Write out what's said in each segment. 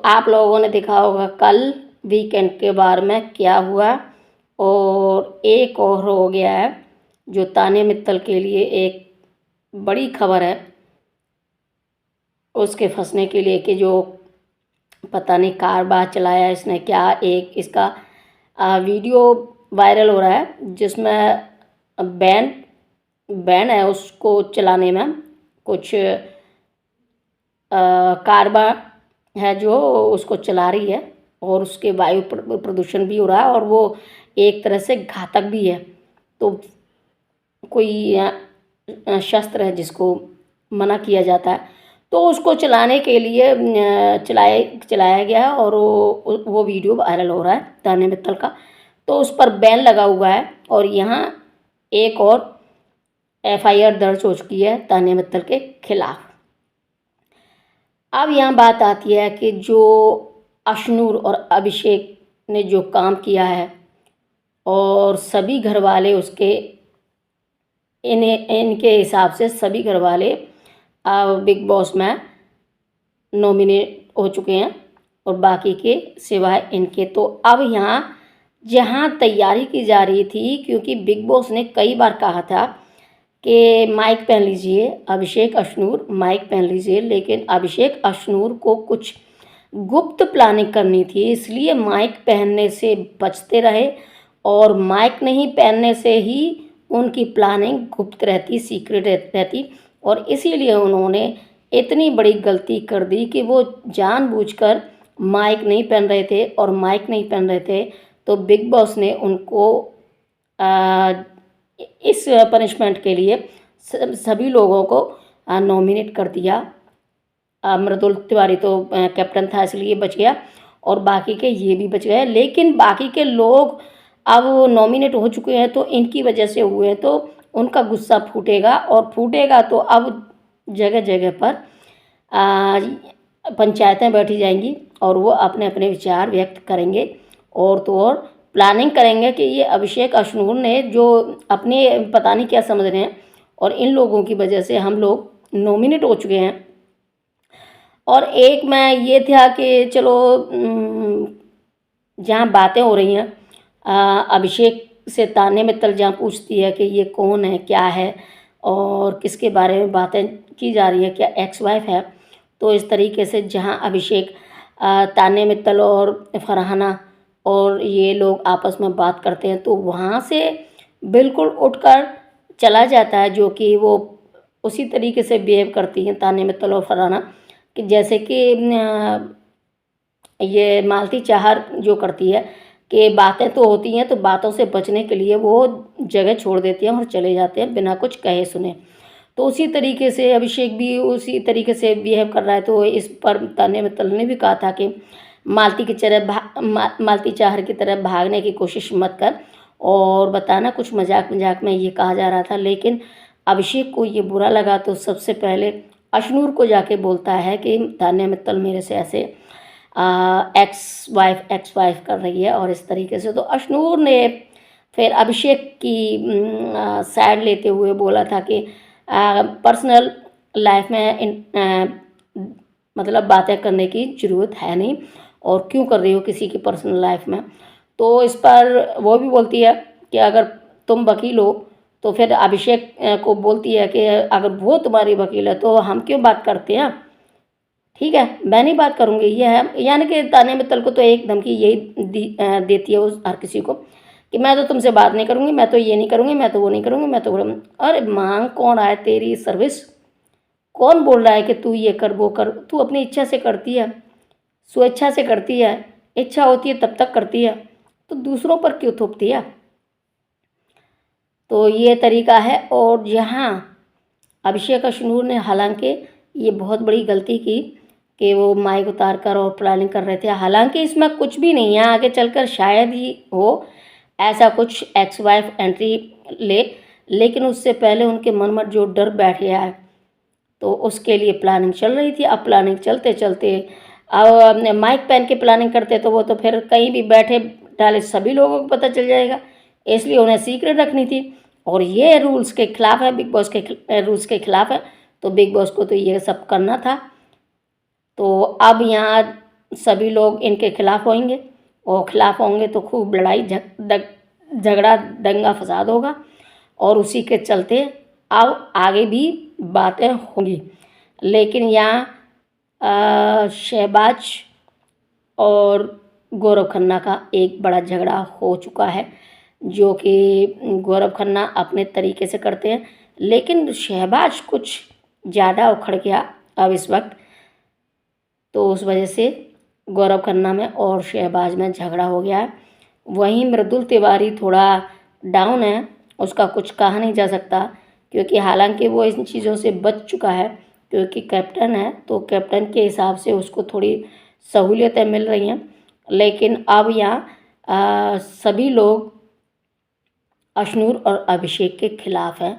आप लोगों ने देखा होगा कल वीकेंड के बारे में क्या हुआ, और एक और हो गया है जो तान्या मित्तल के लिए एक बड़ी खबर है उसके फंसने के लिए, कि जो पता नहीं कारबार चलाया इसने क्या। एक इसका वीडियो वायरल हो रहा है जिसमें बैन है उसको चलाने में, कुछ कारबार है जो उसको चला रही है, और उसके वायु प्रदूषण भी हो रहा है और वो एक तरह से घातक भी है। तो कोई शस्त्र है जिसको मना किया जाता है, तो उसको चलाने के लिए चलाया गया और वो वीडियो वायरल हो रहा है तान्या मित्तल का। तो उस पर बैन लगा हुआ है और यहाँ एक और FIR दर्ज हो चुकी है तान्या मित्तल के खिलाफ। अब यहाँ बात आती है कि जो अशनूर और अभिषेक ने जो काम किया है और सभी घर वाले उसके इनके हिसाब से सभी घर वाले बिग बॉस में नॉमिनेट हो चुके हैं और बाकी के सिवाय इनके। तो अब यहाँ जहाँ तैयारी की जा रही थी, क्योंकि बिग बॉस ने कई बार कहा था कि माइक पहन लीजिए अभिषेक अशनूर, माइक पहन लीजिए, लेकिन अभिषेक अशनूर को कुछ गुप्त प्लानिंग करनी थी, इसलिए माइक पहनने से बचते रहे और माइक नहीं पहनने से ही उनकी प्लानिंग गुप्त रहती, सीक्रेट रहती। और इसीलिए उन्होंने इतनी बड़ी गलती कर दी कि वो जानबूझकर माइक नहीं पहन रहे थे, और माइक नहीं पहन रहे थे तो बिग बॉस ने उनको इस पनिशमेंट के लिए सभी लोगों को नॉमिनेट कर दिया। मृदुल तिवारी तो कैप्टन था इसलिए बच गया, और बाकी के ये भी बच गए। लेकिन बाकी के लोग अब नॉमिनेट हो चुके हैं तो इनकी वजह से हुए हैं, तो उनका गुस्सा फूटेगा, और फूटेगा तो अब जगह जगह पर पंचायतें बैठी जाएंगी और वो अपने अपने विचार व्यक्त करेंगे, और तो और प्लानिंग करेंगे कि ये अभिषेक अशनूर ने जो अपने पता नहीं क्या समझ रहे हैं, और इन लोगों की वजह से हम लोग नॉमिनेट हो चुके हैं। और एक में ये था कि चलो जहाँ बातें हो रही हैं अभिषेक से तान्या मित्तल जहाँ पूछती है कि ये कौन है, क्या है और किसके बारे में बातें की जा रही है, क्या एक्स वाइफ है। तो इस तरीके से जहाँ अभिषेक तान्या मित्तल और फरहाना और ये लोग आपस में बात करते हैं, तो वहाँ से बिल्कुल उठकर चला जाता है, जो कि वो उसी तरीके से बिहेव करती हैं तान्या मित्तल और फरहाना, कि जैसे कि ये मालती चाहर जो करती है कि बातें तो होती हैं तो बातों से बचने के लिए वो जगह छोड़ देती हैं और चले जाते हैं बिना कुछ कहे सुने। तो उसी तरीके से अभिषेक भी उसी तरीके से बिहेव कर रहा है। तो इस पर तान्या मित्तल ने भी कहा था कि मालती की तरह मालती चाहर की तरह भागने की कोशिश मत कर, और बताना कुछ मजाक में ये कहा जा रहा था। लेकिन अभिषेक को ये बुरा लगा तो सबसे पहले अशनूर को जाके बोलता है कि तान्या मित्तल मेरे से ऐसे एक्स वाइफ कर रही है और इस तरीके से। तो अशनूर ने फिर अभिषेक की साइड लेते हुए बोला था कि पर्सनल लाइफ में मतलब बातें करने की ज़रूरत है नहीं, और क्यों कर रही हो किसी की पर्सनल लाइफ में। तो इस पर वो भी बोलती है कि अगर तुम वकील हो, तो फिर अभिषेक को बोलती है कि अगर वो तुम्हारी वकील है तो हम क्यों बात करते हैं, ठीक है मैं नहीं बात करूँगी। ये है यानी कि तान्या मित्तल को तो एक धमकी यही देती है उस हर किसी को कि मैं तो तुमसे बात नहीं करूँगी, मैं तो ये नहीं करूँगी, मैं तो वो नहीं करूँगी, मैं तो अरे मांग कौन आया तेरी सर्विस, कौन बोल रहा है कि तू ये कर वो कर। तू अपनी इच्छा से करती है, स्वेच्छा से करती है, इच्छा होती है तब तक करती है, तो दूसरों पर क्यों थोपती है। तो ये तरीका है। और यहाँ अभिषेक अशनूर ने हालांकि ये बहुत बड़ी गलती की कि वो माइक उतार कर और प्लानिंग कर रहे थे, हालांकि इसमें कुछ भी नहीं है, आगे चलकर शायद ही हो ऐसा कुछ एक्स वाइफ एंट्री ले, लेकिन उससे पहले उनके मन में जो डर बैठ गया है तो उसके लिए प्लानिंग चल रही थी। अब प्लानिंग चलते चलते अब माइक पहन के प्लानिंग करते तो वो तो फिर कहीं भी बैठे डाले सभी लोगों को पता चल जाएगा, इसलिए उन्हें सीक्रेट रखनी थी, और ये रूल्स के खिलाफ है, बिग बॉस के रूल्स के खिलाफ है। तो बिग बॉस को तो ये सब करना था। तो अब यहाँ सभी लोग इनके खिलाफ होंगे, और खिलाफ होंगे तो खूब लड़ाई झगड़ा दंगा फसाद होगा, और उसी के चलते अब आगे भी बातें होंगी। लेकिन यहाँ शहबाज और गौरव खन्ना का एक बड़ा झगड़ा हो चुका है, जो कि गौरव खन्ना अपने तरीके से करते हैं, लेकिन शहबाज कुछ ज़्यादा उखड़ गया अब इस वक्त। तो उस वजह से गौरव खन्ना में और शहबाज में झगड़ा हो गया है। वहीं मृदुल तिवारी थोड़ा डाउन है, उसका कुछ कहा नहीं जा सकता, क्योंकि हालांकि वो इन चीज़ों से बच चुका है, क्योंकि कैप्टन है तो कैप्टन के हिसाब से उसको थोड़ी सहूलियतें मिल रही हैं। लेकिन अब यहाँ सभी लोग अशनूर और अभिषेक के खिलाफ हैं,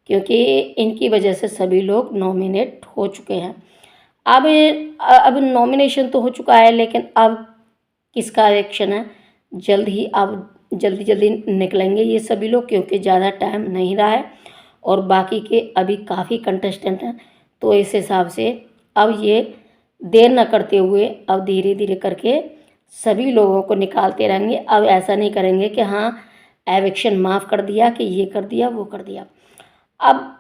क्योंकि इनकी वजह से सभी लोग नॉमिनेट हो चुके हैं। अब नॉमिनेशन तो हो चुका है, लेकिन अब किसका इलेक्शन है, जल्दी निकलेंगे ये सभी लोग, क्योंकि ज़्यादा टाइम नहीं रहा है और बाकी के अभी काफ़ी कंटेस्टेंट हैं। तो इस हिसाब से अब ये देर न करते हुए अब धीरे धीरे करके सभी लोगों को निकालते रहेंगे। अब ऐसा नहीं करेंगे कि हाँ एविक्शन माफ़ कर दिया, कि ये कर दिया वो कर दिया। अब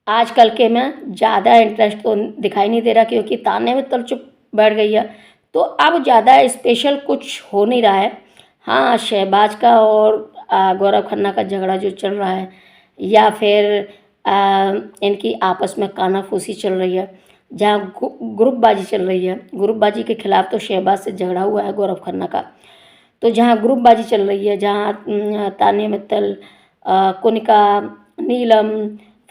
आजकल के में ज़्यादा इंटरेस्ट तो दिखाई नहीं दे रहा, क्योंकि ताने में तल चुप बैठ गई है, तो अब ज़्यादा स्पेशल कुछ हो नहीं रहा है। हाँ, शहबाज का और गौरव खन्ना का झगड़ा जो चल रहा है, या फिर इनकी आपस में कानाफूसी चल रही है, जहाँ ग्रुपबाजी चल रही है। ग्रुपबाजी के खिलाफ तो शहबाज से झगड़ा हुआ है गौरव खन्ना का। तो जहाँ ग्रुपबाजी चल रही है, जहाँ तानिया मित्तल, कुनिका, नीलम,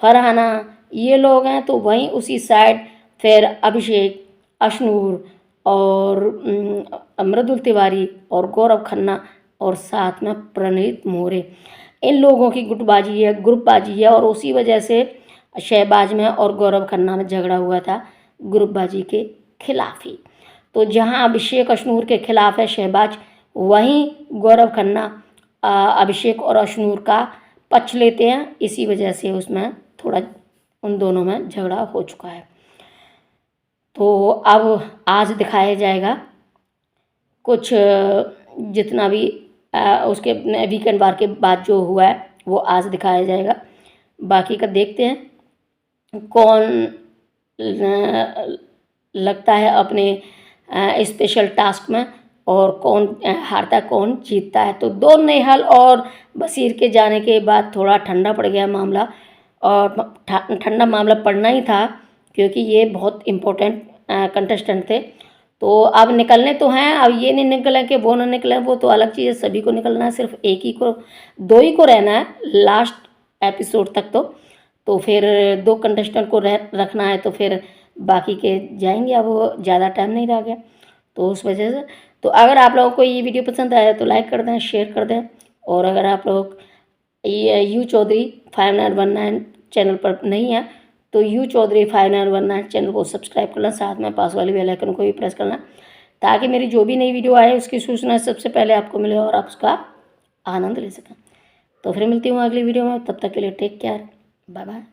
फरहाना ये लोग हैं, तो वहीं उसी साइड फिर अभिषेक, अशनूर और मृदुल तिवारी और गौरव खन्ना और साथ में प्रणीत मोरे, इन लोगों की गुटबाजी है, ग्रुपबाजी है। और उसी वजह से शहबाज में और गौरव खन्ना में झगड़ा हुआ था ग्रुपबाजी के खिलाफ ही। तो जहां अभिषेक अशनूर के खिलाफ है शहबाज, वहीं गौरव खन्ना अभिषेक और अशनूर का पक्ष लेते हैं। इसी वजह से उसमें थोड़ा उन दोनों में झगड़ा हो चुका है। तो अब आज दिखाया जाएगा कुछ जितना भी उसके वीकेंड बार के बाद जो हुआ है वो आज दिखाया जाएगा। बाकी का देखते हैं कौन लगता है अपने स्पेशल टास्क में, और कौन हारता कौन जीतता है। तो दो नेहल और बशीर के जाने के बाद थोड़ा ठंडा पड़ गया मामला, और ठंडा मामला पड़ना ही था, क्योंकि ये बहुत इम्पोर्टेंट कंटेस्टेंट थे। तो अब निकलने तो हैं, अब ये नहीं निकले कि वो ना निकले, वो तो अलग चीज़ है। सभी को निकलना है, सिर्फ एक ही को, दो ही को रहना है लास्ट एपिसोड तक। तो फिर दो कंटेस्टेंट को रखना है, तो फिर बाकी के जाएंगे। अब वो ज़्यादा टाइम नहीं रह गया, तो उस वजह से। तो अगर आप लोगों को ये वीडियो पसंद आया तो लाइक कर दें, शेयर कर दें। और अगर आप लोग ये यू चौधरी 5919 चैनल पर नहीं है, तो यू चौधरी 5919 चैनल को सब्सक्राइब करना, साथ में पास वाले बेल आइकन को भी प्रेस करना, ताकि मेरी जो भी नई वीडियो आए उसकी सूचना सबसे पहले आपको मिले और आप उसका आनंद ले सकें। तो फिर मिलती हूँ अगली वीडियो में, तब तक के लिए टेक केयर, बाय बाय।